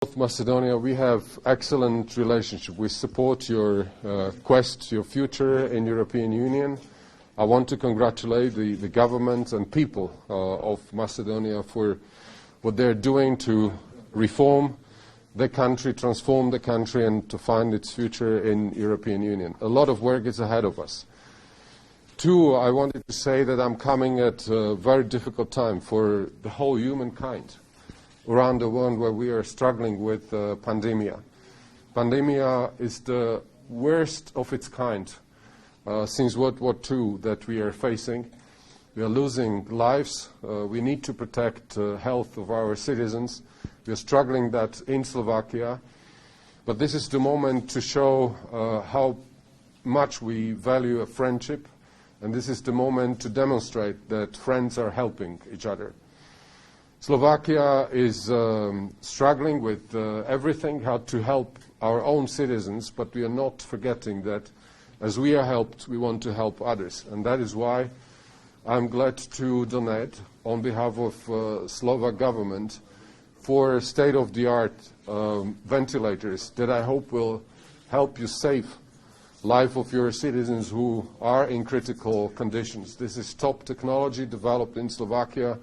North Macedonia, we have excellent relationship. We support your quest, your future in European Union. I want to congratulate the government and people of Macedonia for what they're doing to reform the country, transform the country, and to find its future in European Union. A lot of work is ahead of us. Two, I wanted to say that I'm coming at a very difficult time for the whole humankind around the world where we are struggling with pandemia. Pandemia is the worst of its kind since World War II that we are facing. We are losing lives. We need to protect the health of our citizens. We are struggling that in Slovakia. But this is the moment to show how much we value a friendship. And this is the moment to demonstrate that friends are helping each other. Slovakia is struggling with everything, how to help our own citizens, but we are not forgetting that as we are helped, we want to help others. And that is why I'm glad to donate on behalf of Slovak government for state-of-the-art ventilators that I hope will help you save life of your citizens who are in critical conditions. This is top technology developed in Slovakia.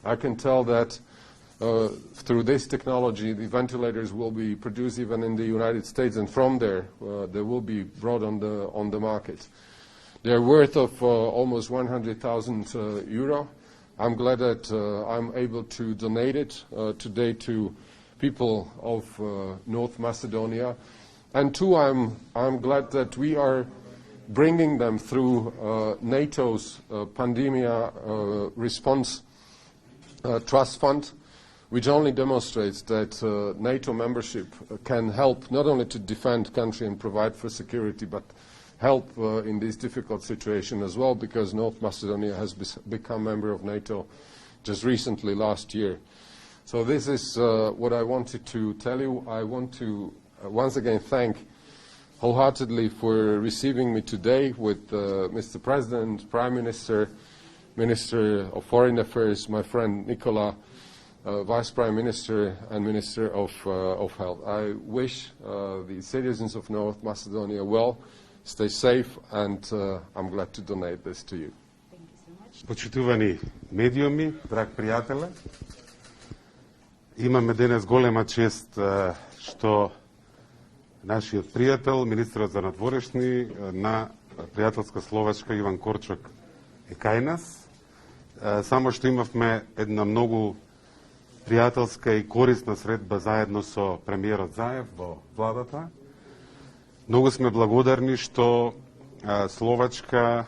I can tell that through this technology, the ventilators will be produced even in the United States, and from there, they will be brought on the market. They are worth of almost 100,000 euro. I'm glad that I'm able to donate it today to people of North Macedonia. And two, I'm glad that we are bringing them through NATO's pandemia response trust fund, which only demonstrates that NATO membership can help not only to defend country and provide for security, but help in this difficult situation as well, because North Macedonia has become member of NATO just recently last year. So this is what I wanted to tell you. I want to once again thank wholeheartedly for receiving me today with Mr. President, Prime Minister, Minister of Foreign Affairs, my friend Nicola, Vice Prime Minister and Minister of Health. I wish the citizens of North Macedonia well, stay safe, and I'm glad to donate this to you. Thank you so much. Почитувани медиуми, драг пријателе, имаме денес голема чест што нашиот пријател, министерот за надворешни на пријателска Словачка Иван Корчок е кај нас. Само што имавме една многу пријателска и корисна средба заедно со премиерот Заев во владата. Многу сме благодарни што Словачка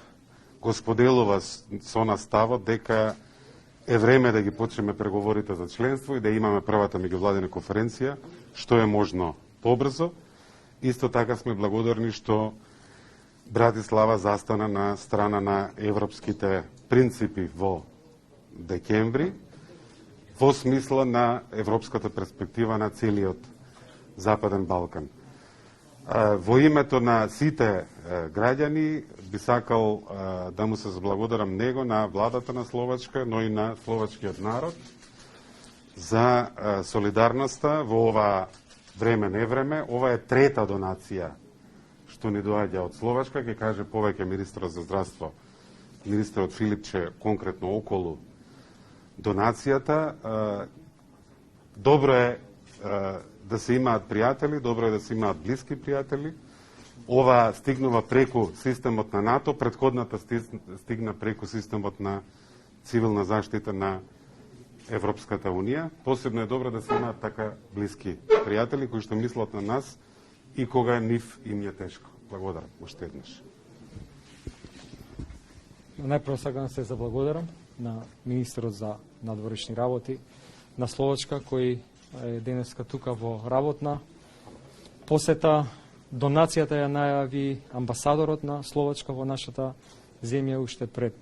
го споделува со нас ставот дека е време да ги почнеме преговорите за членство и да имаме првата меѓувладина конференција, што е можно побрзо. Исто така сме благодарни што Братислава застана на страна на европските принципи во декември, во смисла на европската перспектива на целиот Западен Балкан. Во името на сите граѓани би сакал да му се заблагодарам него, на владата на Словачка, но и на словачкиот народ за солидарноста во ова време невреме. Ова е трета донација што ни доаѓа од Словачка, ќе каже повеќе министерот за здравство, министерот Филипче, конкретно околу донацијата. Добро е да се имаат пријатели, добро е да се имаат блиски пријатели. Ова стигнува преку системот на НАТО, претходната стигна преку системот на цивилна заштита на Европската Унија. Посебно е добро да се имаат така блиски пријатели кои што мислат на нас и кога нив им е тешко. Благодарам уште еднаш. Најпрво сакам да се заблагодарам на министерот за надворешни работи на Словачка, кој е денеска тука во работна посета. Донацијата ја најави амбасадорот на Словачка во нашата земја уште пред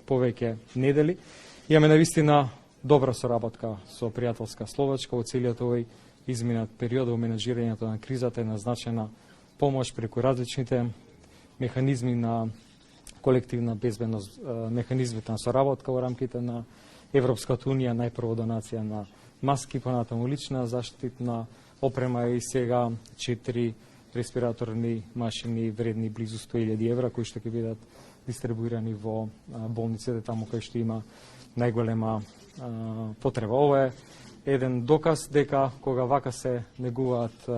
повеќе недели. Имаме навистина добра соработка со пријателска Словачка во целиот овој изминат период во менаџирањето на кризата е назначена помош преку различните механизми на колективна безбедност, механизмите на соработка во рамките на Европската Унија, најпрво донација на маски, понатаму лична заштитна опрема и сега 4 респираторни машини вредни близу 100.000 евра, кои што ќе бидат дистрибуирани во болниците таму кај што има најголема потреба. Ова е еден доказ дека кога вака се негуваат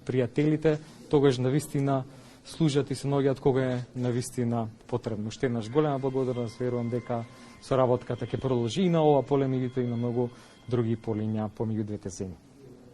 пријателите, тогаш навистина служат и се наоѓаат кога е навистина потребно. Уште еднаш голема благодарност, верувам дека соработката ќе продолжи и на ова поле, меѓутоа и на многу други полиња помеѓу двете земји.